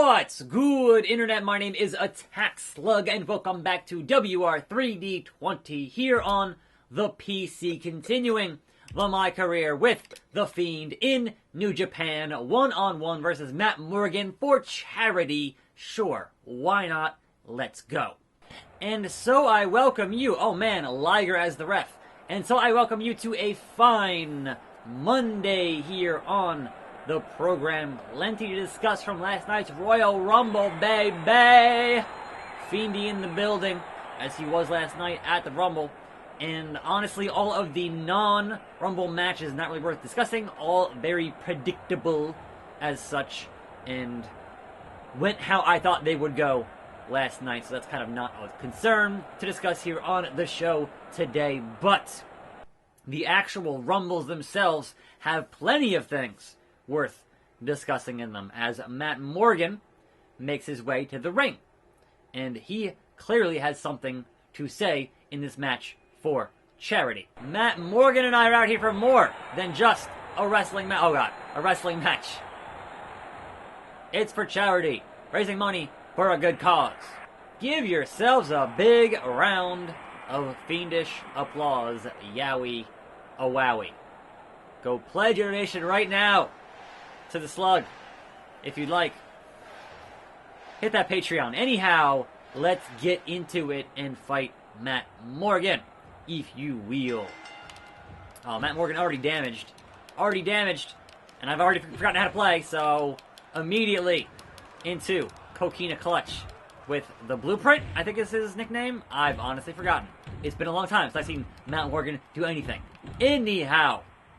What's good, Internet? My name is attackslug, and welcome back to WR3D 20 here on the PC, continuing my career with the Fiend in New Japan, one-on-one versus Matt Morgan for charity. Sure, why not? Let's go. And so I welcome you, oh man, Liger as the ref, and so I welcome you to a fine Monday here on the program. Plenty to discuss from last night's Royal Rumble, baby! Fiendy in the building, as he was last night at the Rumble. And honestly, all of the non-Rumble matches not really worth discussing. All very predictable as such, and went how I thought they would go last night. So that's kind of not a concern to discuss here on the show today. But the actual Rumbles themselves have plenty of things worth discussing in them, as Matt Morgan makes his way to the ring. And he clearly has something to say in this match for charity. Matt Morgan and I are out here for more than just a wrestling match. Oh god, a wrestling match. It's for charity, raising money for a good cause. Give yourselves a big round of fiendish applause. Yowie, a wowie. Go pledge your donation right now to the slug, if you'd like. Hit that Patreon. Anyhow, let's get into it and fight Matt Morgan, if you will. Oh, Matt Morgan already damaged, and I've already forgotten how to play, so immediately into Coquina Clutch with the Blueprint, I think is his nickname. I've honestly forgotten. It's been a long time since I've seen Matt Morgan do anything.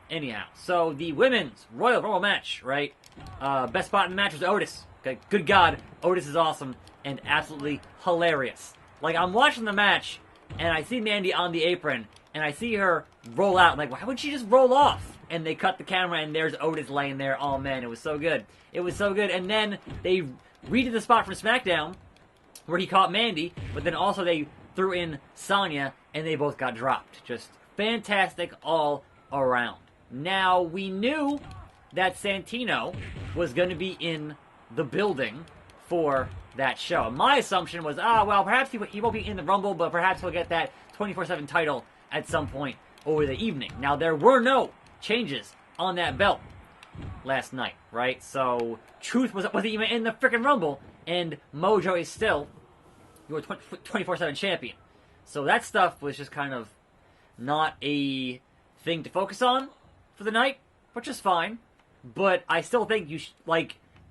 Anyhow, so the women's Royal Rumble match, right? Best spot in the match was Otis. Okay, good God, Otis is awesome and absolutely hilarious. Like, I'm watching the match, and I see Mandy on the apron, and I see her roll out. I'm like, why would she just roll off? And they cut the camera, and there's Otis laying there. Oh, man, it was so good. It was so good. And then they redid the spot from SmackDown, where he caught Mandy, but then also they threw in Sonya, and they both got dropped. Just fantastic all around. Now, we knew that Santino was going to be in the building for that show. My assumption was, well, perhaps he won't be in the Rumble, but perhaps he'll get that 24/7 title at some point over the evening. Now, there were no changes on that belt last night, right? So, Truth wasn't even in the freaking Rumble, and Mojo is still your 24/7 champion. So that stuff was just kind of not a thing to focus on for the night, which is fine. But I still think you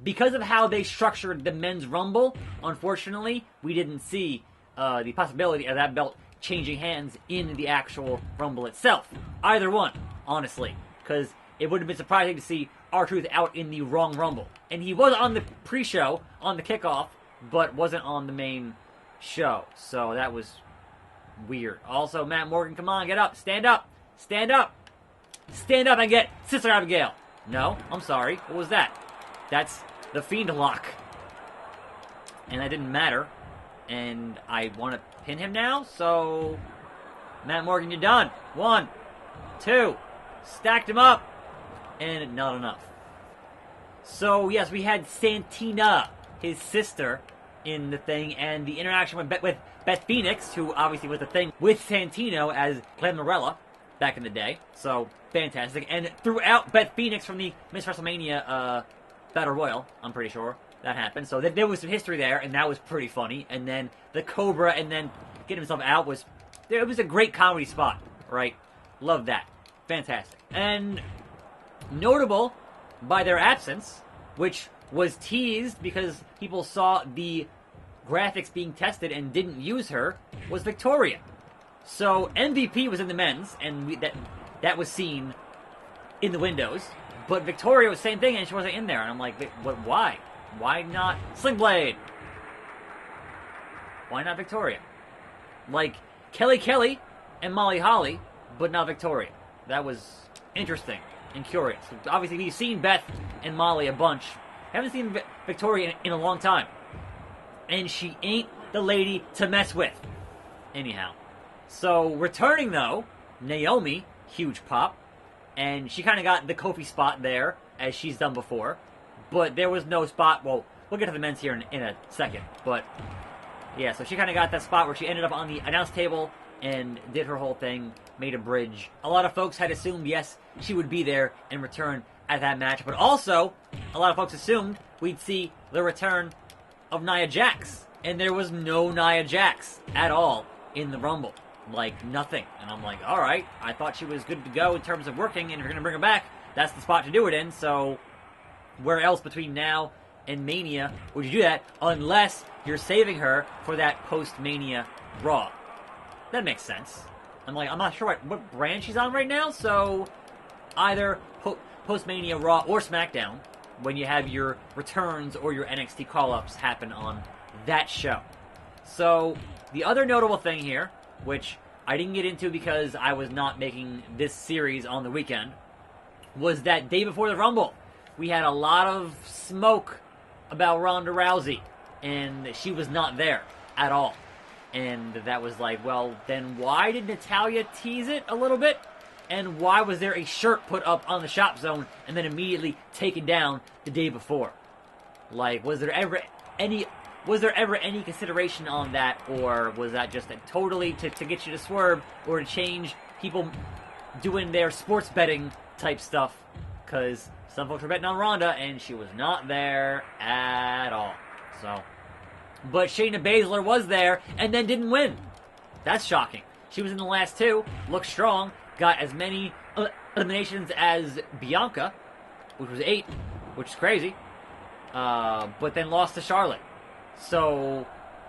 because of how they structured the men's Rumble, unfortunately, we didn't see the possibility of that belt changing hands in the actual Rumble itself. Either one, honestly, because it would have been surprising to see R-Truth out in the wrong Rumble. And he was on the pre-show, on the kickoff, but wasn't on the main show. So that was weird. Also, Matt Morgan, come on, get up, stand up, stand up. Stand up and get Sister Abigail. No, I'm sorry. What was that? That's the Fiend lock. And that didn't matter. And I want to pin him now, so Matt Morgan, you're done. 1, 2. Stacked him up. And not enough. So, yes, we had Santina, his sister, in the thing, and the interaction with Beth Phoenix, who obviously was the thing with Santino as Glamorella back in the day. So, fantastic. And throughout Beth Phoenix from the Miss WrestleMania Battle Royal, I'm pretty sure that happened. So there was some history there, and that was pretty funny. And then the Cobra, and then getting himself out it was a great comedy spot, right? Love that. Fantastic. And notable by their absence, which was teased because people saw the graphics being tested and didn't use her, was Victoria. So MVP was in the men's, and that was seen in the windows. But Victoria was the same thing, and she wasn't in there. And I'm like, what? Why? Why not Sling Blade? Why not Victoria? Like Kelly and Molly Holly, but not Victoria. That was interesting and curious. Obviously, we've seen Beth and Molly a bunch. Haven't seen Victoria in a long time. And she ain't the lady to mess with. Anyhow. So, returning though, Naomi, huge pop. And she kind of got the Kofi spot there, as she's done before. But there was no spot, well, We'll get to the men's here in a second. But, yeah, so she kind of got that spot where she ended up on the announce table and did her whole thing, made a bridge. A lot of folks had assumed, yes, she would be there and return at that match. But also, a lot of folks assumed we'd see the return of Nia Jax. And there was no Nia Jax at all in the Rumble. Like, nothing. And I'm like, alright, I thought she was good to go in terms of working, and if you're going to bring her back, that's the spot to do it in, so where else between now and Mania would you do that, unless you're saving her for that post-Mania Raw? That makes sense. I'm not sure what brand she's on right now, so either post-Mania Raw or SmackDown, when you have your returns or your NXT call-ups happen on that show. So, the other notable thing here, which I didn't get into because I was not making this series on the weekend, was that day before the Rumble, we had a lot of smoke about Ronda Rousey, and she was not there at all. And that was like, well, then why did Natalya tease it a little bit? And why was there a shirt put up on the shop zone and then immediately taken down the day before? Like, was there ever any consideration on that, or was that just totally to get you to swerve or to change people doing their sports betting type stuff? Because some folks were betting on Ronda, and she was not there at all. So, but Shayna Baszler was there, and then didn't win. That's shocking. She was in the last two, looked strong, got as many eliminations as Bianca, which was 8, which is crazy, but then lost to Charlotte. So,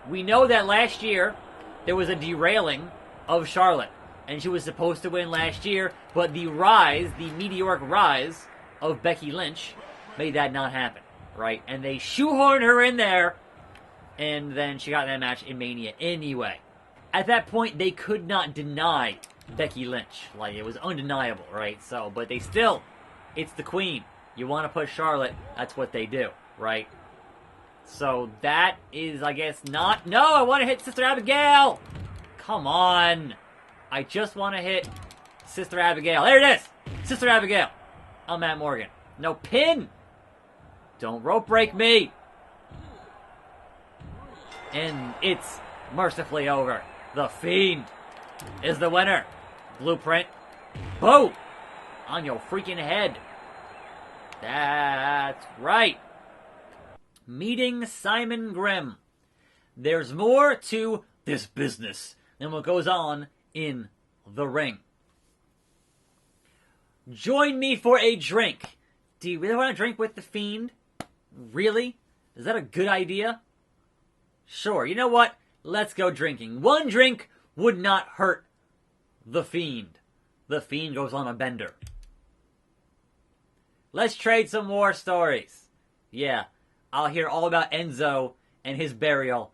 we know that last year, there was a derailing of Charlotte. And she was supposed to win last year, but the meteoric rise of Becky Lynch made that not happen, right? And they shoehorned her in there, and then she got that match in Mania anyway. At that point, they could not deny Becky Lynch. Like, it was undeniable, right? So, but they still, it's the queen. You want to push Charlotte, that's what they do, right? So that is, I guess, not... No, I want to hit Sister Abigail! Come on! I just want to hit Sister Abigail. There it is! Sister Abigail! I'm Matt Morgan. No pin! Don't rope break me! And it's mercifully over. The Fiend is the winner. Blueprint. Boom! On your freaking head. That's right. Meeting Simon Grimm. There's more to this business than what goes on in the ring. Join me for a drink. Do you really want to drink with the Fiend? Really? Is that a good idea? Sure, you know what? Let's go drinking. One drink would not hurt the Fiend. The Fiend goes on a bender. Let's trade some war stories. Yeah. I'll hear all about Enzo and his burial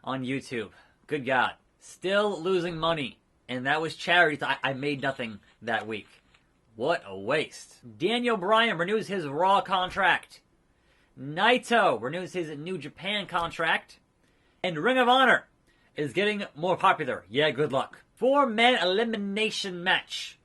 on YouTube. Good God. Still losing money. And that was charity. I made nothing that week. What a waste. Daniel Bryan renews his Raw contract. Naito renews his New Japan contract. And Ring of Honor is getting more popular. Yeah, good luck. 4-man elimination match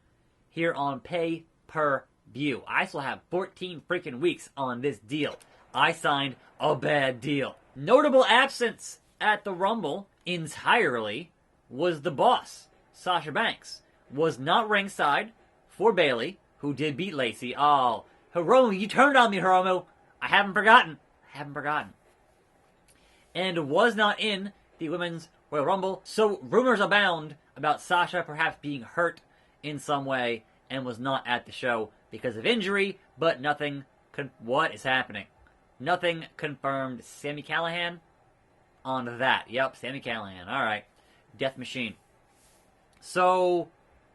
here on pay-per-view. I still have 14 freaking weeks on this deal. I signed a bad deal. Notable absence at the Rumble entirely was the boss, Sasha Banks. Was not ringside for Bayley, who did beat Lacey. Oh, Hiromu, you turned on me, Hiromu. I haven't forgotten. And was not in the Women's Royal Rumble. So rumors abound about Sasha perhaps being hurt in some way and was not at the show because of injury, but nothing. What is happening? Nothing confirmed. Sami Callihan on that. Yep, Sami Callihan. All right. Death Machine. So,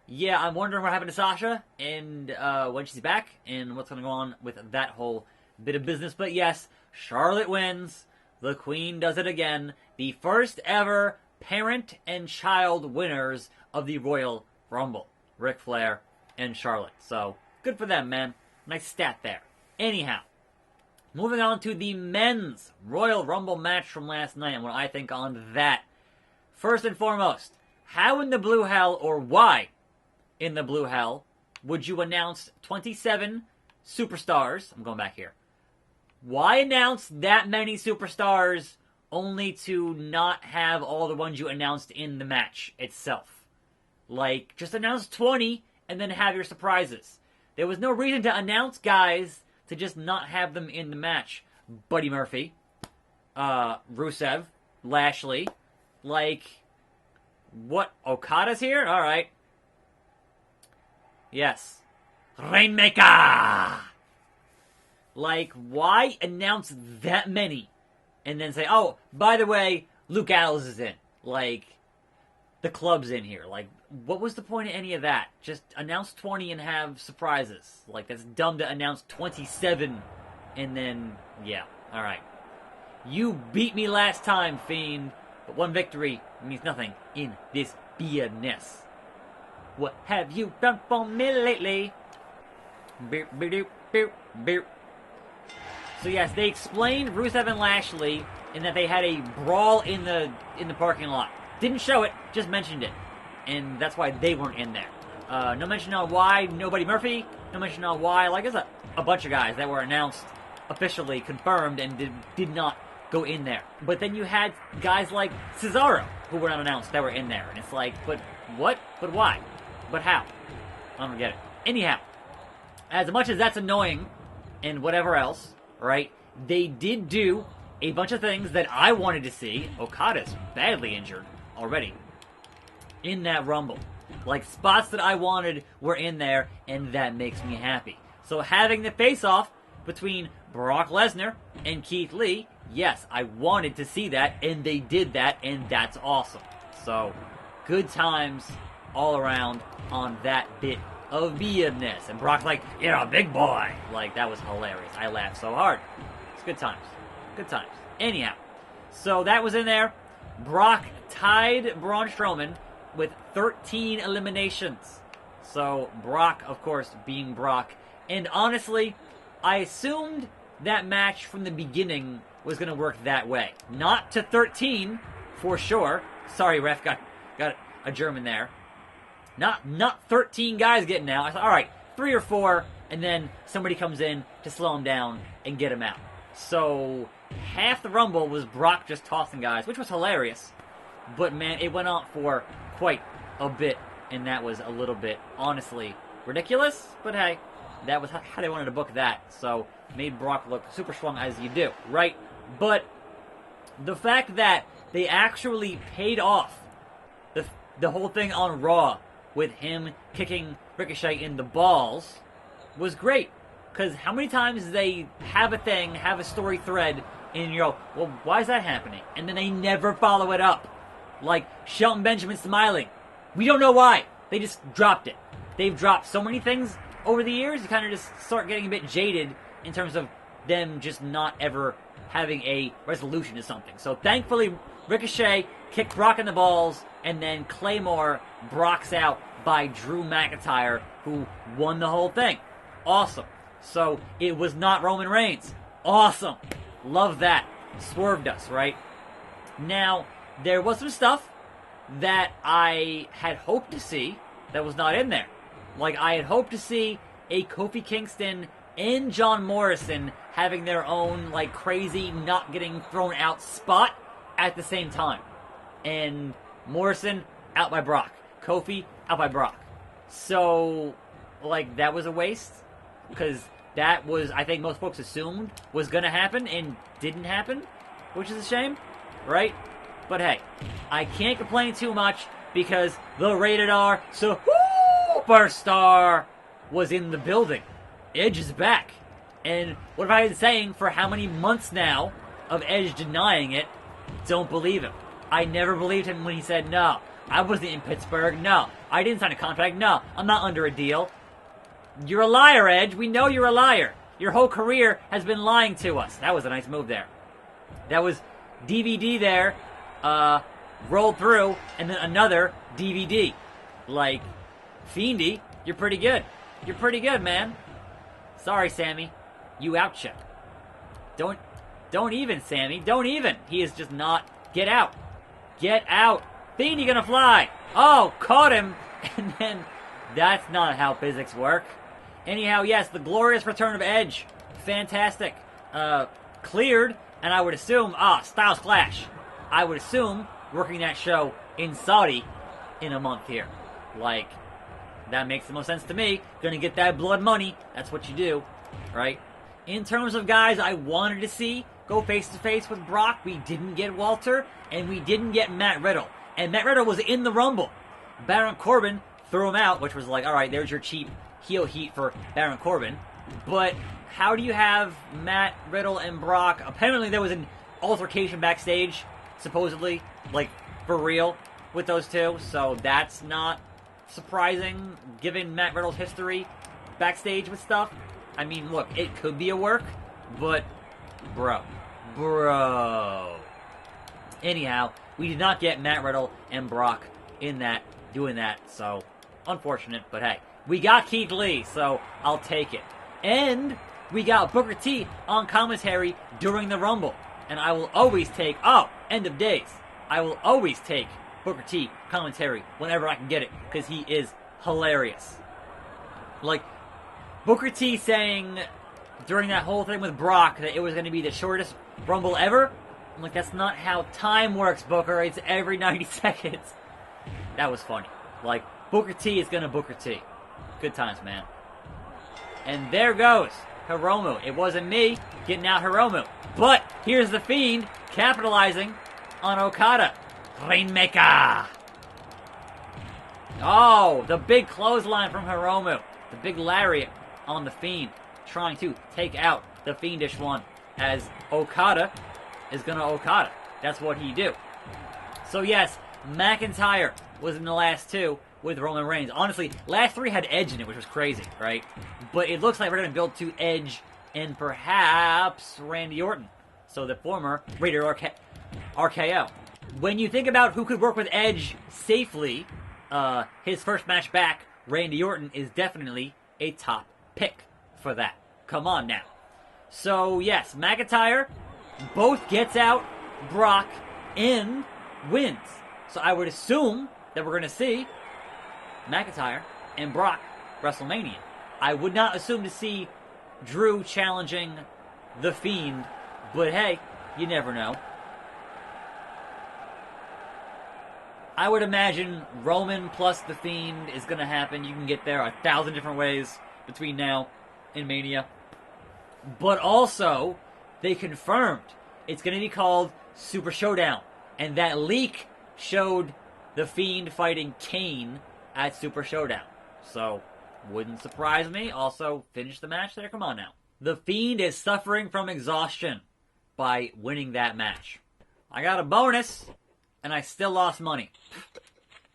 yeah, I'm wondering what happened to Sasha and when she's back and what's going to go on with that whole bit of business. But yes, Charlotte wins. The Queen does it again. The first ever parent and child winners of the Royal Rumble. Ric Flair and Charlotte. So, good for them, man. Nice stat there. Anyhow. Moving on to the men's Royal Rumble match from last night and what I think on that. First and foremost, how in the blue hell, or why in the blue hell, would you announce 27 superstars, I'm going back here, Why announce that many superstars only to not have all the ones you announced in the match itself? Like, just announce 20 and then have your surprises. There was no reason to announce guys to just not have them in the match. Buddy Murphy, Rusev, Lashley, like, what? Okada's here? Alright. Yes. Rainmaker! Like, why announce that many? And then say, oh, by the way, Luke Gallows is in. Like, the club's in here. Like, what was the point of any of that? Just announce 20 and have surprises. Like, that's dumb to announce 27 and then, yeah, alright. You beat me last time, Fiend, but one victory means nothing in this BNS. What have you done for me lately? Beep, beep, beep, beep, beep. So yes, they explained Rusev and Lashley in that they had a brawl in the parking lot. Didn't show it, just mentioned it. And that's why they weren't in there. No mention on why nobody Murphy. No mention on why. Like, there's a bunch of guys that were announced, officially confirmed, and did not go in there. But then you had guys like Cesaro, who were not announced, that were in there. And it's like, but what? But why? But how? I don't get it. Anyhow, as much as that's annoying and whatever else, right, they did do a bunch of things that I wanted to see. Okada's badly injured already in that Rumble. Like, spots that I wanted were in there, and that makes me happy. So having the face-off between Brock Lesnar and Keith Lee, yes, I wanted to see that, and they did that, and that's awesome. So, good times all around on that bit of BMness. And Brock's like, you're a big boy. Like, that was hilarious. I laughed so hard. It's good times. Good times. Anyhow, so that was in there. Brock tied Braun Strowman with 13 eliminations. So, Brock, of course, being Brock. And honestly, I assumed that match from the beginning was going to work that way. Not to 13, for sure. Sorry, ref, got a German there. Not 13 guys getting out. I thought, alright, 3 or 4, and then somebody comes in to slow him down and get him out. So, half the Rumble was Brock just tossing guys, which was hilarious. But man, it went on for quite a bit, and that was a little bit, honestly, ridiculous. But hey, that was how they wanted to book that. So, made Brock look super strong as you do, right? But the fact that they actually paid off the whole thing on Raw with him kicking Ricochet in the balls was great. Because how many times they have a thing, have a story thread, and you go, well, why is that happening? And then they never follow it up. Like Shelton Benjamin smiling. We don't know why. They just dropped it. They've dropped so many things over the years, you kind of just start getting a bit jaded in terms of them just not ever having a resolution to something. So thankfully, Ricochet kicked Brock in the balls, and then Claymore Brock's out by Drew McIntyre, who won the whole thing. Awesome. So it was not Roman Reigns. Awesome. Love that. Swerved us, right? Now, there was some stuff that I had hoped to see that was not in there. Like, I had hoped to see a Kofi Kingston and John Morrison having their own, like, crazy not getting thrown out spot at the same time. And Morrison out by Brock. Kofi out by Brock. So, like, that was a waste. Because that was, I think most folks assumed was going to happen and didn't happen. Which is a shame, right? But hey, I can't complain too much because the Rated R Superstar was in the building. Edge is back. And what have I been saying for how many months now of Edge denying it? Don't believe him. I never believed him when he said, no, I wasn't in Pittsburgh. No, I didn't sign a contract. No, I'm not under a deal. You're a liar, Edge. We know you're a liar. Your whole career has been lying to us. That was a nice move there. That was DVD there, rolled through, and then another DVD. Like, Fiendy, you're pretty good. You're pretty good, man. Sorry, Sammy. You outcha. Don't even, Sammy. Don't even. He is just not. Get out. Get out. Fiendy gonna fly. Oh, caught him. And then, that's not how physics work. Anyhow, yes, the glorious return of Edge. Fantastic. cleared, and I would assume, Styles Clash. I would assume working that show in Saudi in a month here. Like, that makes the most sense to me. Gonna get that blood money. That's what you do, right? In terms of guys I wanted to see go face-to-face with Brock, we didn't get Walter, and we didn't get Matt Riddle. And Matt Riddle was in the Rumble. Baron Corbin threw him out, which was like, alright, there's your cheap heel heat for Baron Corbin. But how do you have Matt Riddle and Brock? Apparently there was an altercation backstage, supposedly, like, for real, with those two. So that's not surprising, given Matt Riddle's history backstage with stuff. I mean, look, it could be a work, but bro. Anyhow, we did not get Matt Riddle and Brock in that, doing that, so unfortunate, but hey. We got Keith Lee, so I'll take it. And we got Booker T on commentary during the Rumble. And I will always take, end of days. I will always take Booker T commentary whenever I can get it, because he is hilarious. Like, Booker T saying during that whole thing with Brock that it was going to be the shortest Rumble ever. I'm like, that's not how time works, Booker. It's every 90 seconds. That was funny. Like, Booker T is going to Booker T. Good times, man. And there goes Hiromu. It wasn't me getting out Hiromu. But here's the Fiend capitalizing on Okada. Rainmaker. Oh, the big clothesline from Hiromu. The big lariat on the Fiend, trying to take out the Fiendish one, as Okada is gonna Okada. That's what he do. So yes, McIntyre was in the last two with Roman Reigns. Honestly, last three had Edge in it, which was crazy, right? But it looks like we're gonna build to Edge and perhaps Randy Orton. So the former Raider RKO. When you think about who could work with Edge safely, his first match back, Randy Orton, is definitely a top pick for that. Come on now. So yes, McIntyre both gets out Brock and wins. So I would assume that we're going to see McIntyre and Brock WrestleMania. I would not assume to see Drew challenging The Fiend, but hey, you never know. I would imagine Roman plus The Fiend is going to happen. You can get there 1,000 different ways between now and Mania. But also, they confirmed it's going to be called Super Showdown. And that leak showed The Fiend fighting Kane at Super Showdown. So, wouldn't surprise me. Also, finish the match there. Come on now. The Fiend is suffering from exhaustion by winning that match. I got a bonus, and I still lost money.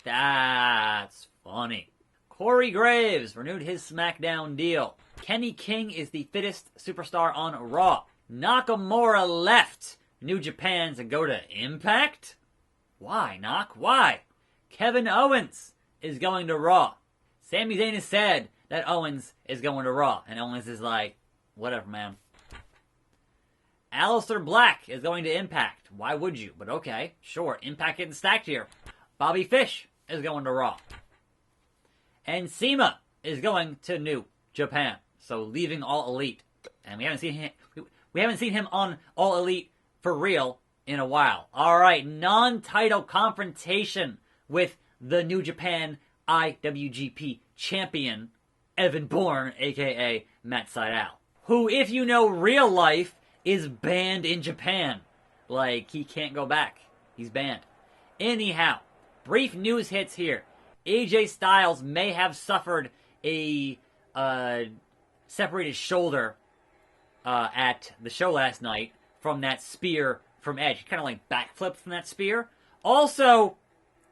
That's funny. Corey Graves renewed his SmackDown deal. Kenny King is the fittest superstar on Raw. Nakamura left New Japan to go to Impact? Why, Nak? Why? Kevin Owens is going to Raw. Sami Zayn has said that Owens is going to Raw. And Owens is like, whatever, man. Aleister Black is going to Impact. Why would you? But okay, sure. Impact getting stacked here. Bobby Fish is going to Raw. And CIMA is going to New Japan. So leaving All Elite. And we haven't seen him on All Elite for real in a while. Alright, non-title confrontation with the New Japan IWGP champion, Evan Bourne, aka Matt Sydal. Who, if you know real life, is banned in Japan. Like, he can't go back. He's banned. Anyhow, brief news hits here. AJ Styles may have suffered a separated shoulder at the show last night from that spear from Edge. He kind of like backflipped from that spear. Also,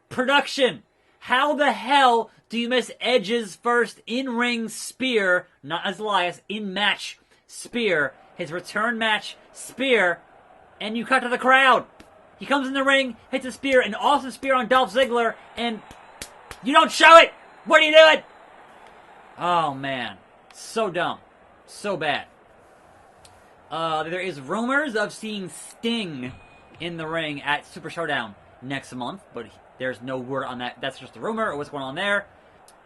production. How the hell do you miss Edge's first in-ring spear, not as Elias, in-match spear, his return match spear, and you cut to the crowd? He comes in the ring, hits a spear, an awesome spear on Dolph Ziggler, and you don't show it! What are you doing? Oh, man. So dumb. So bad. There is rumors of seeing Sting in the ring at Super Showdown next month, but there's no word on that. That's just a rumor or what's going on there.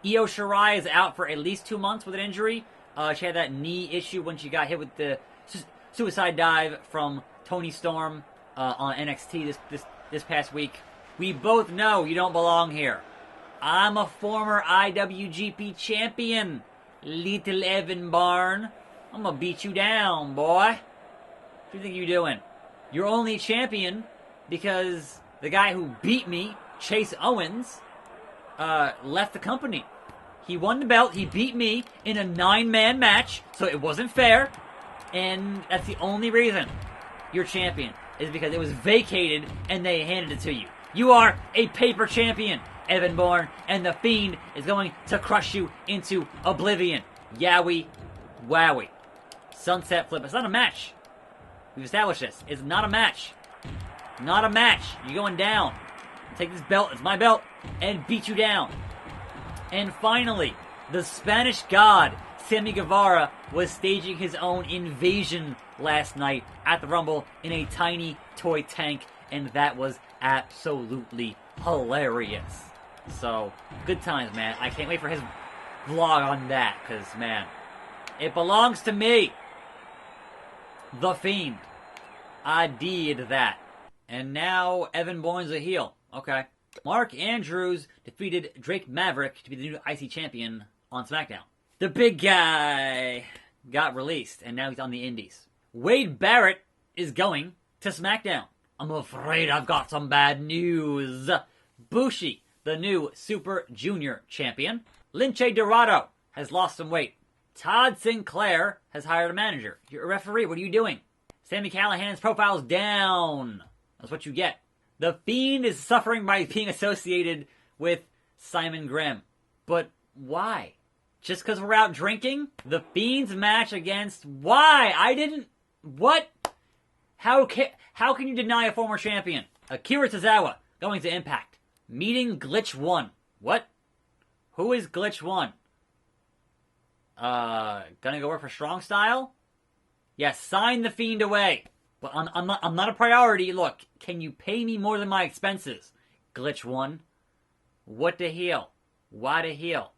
Io Shirai is out for at least 2 months with an injury. She had that knee issue when she got hit with the suicide dive from Tony Storm on NXT this past week. We both know you don't belong here. I'm a former IWGP champion, Little Evan Barn. I'm gonna beat you down, boy. What do you think you're doing? You're only champion because the guy who beat me, Chase Owens, left the company. He won the belt, he beat me in a 9-man match, so it wasn't fair, and that's the only reason you're champion, is because it was vacated and they handed it to you. You are a paper champion, Evan Bourne, and the Fiend is going to crush you into oblivion. Yowie, wowie. Sunset flip. It's not a match. We've established this. It's not a match. Not a match. You're going down. Take this belt, it's my belt, and beat you down. And finally, the Spanish God, Sammy Guevara, was staging his own invasion last night at the Rumble in a tiny toy tank, and that was absolutely hilarious. So, good times, man. I can't wait for his vlog on that, because, man, it belongs to me. The Fiend. I did that. And now Evan Bourne's a heel. Okay. Mark Andrews defeated Drake Maverick to be the new IC champion on SmackDown. The big guy got released, and now he's on the Indies. Wade Barrett is going to SmackDown. I'm afraid I've got some bad news. Bushi, the new Super Junior champion. Lince Dorado has lost some weight. Todd Sinclair has hired a manager. You're a referee. What are you doing? Sami Callihan's profile's down. That's what you get. The Fiend is suffering by being associated with Simon Grimm. But why? Just because we're out drinking? The Fiend's match against... Why? I didn't... What? How can you deny a former champion? Akira Tozawa going to Impact. Meeting Glitch 1. What? Who is Glitch 1? Gonna go work for Strong Style? Yes, sign the Fiend away. But I'm not a priority. Look, can you pay me more than my expenses? Glitch 1. What the hell? Why the hell?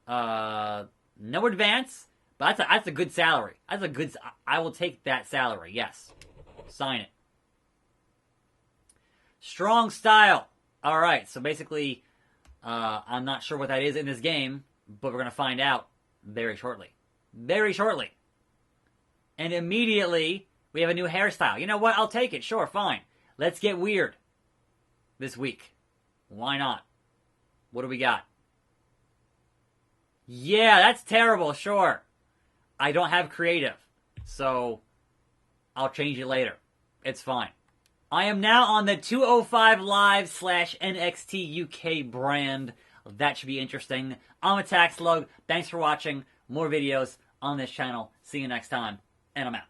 No advance, but that's a good salary. I will take that salary. Yes, sign it. Strong Style. All right. So basically, I'm not sure what that is in this game, but we're gonna find out very shortly. Very shortly. And immediately we have a new hairstyle. You know what? I'll take it. Sure, fine. Let's get weird this week. Why not? What do we got? Yeah, that's terrible, sure. I don't have creative, so I'll change it later. It's fine. I am now on the 205 Live / NXT UK brand. That should be interesting. I'm attackslug. Thanks for watching. More videos on this channel. See you next time, and I'm out.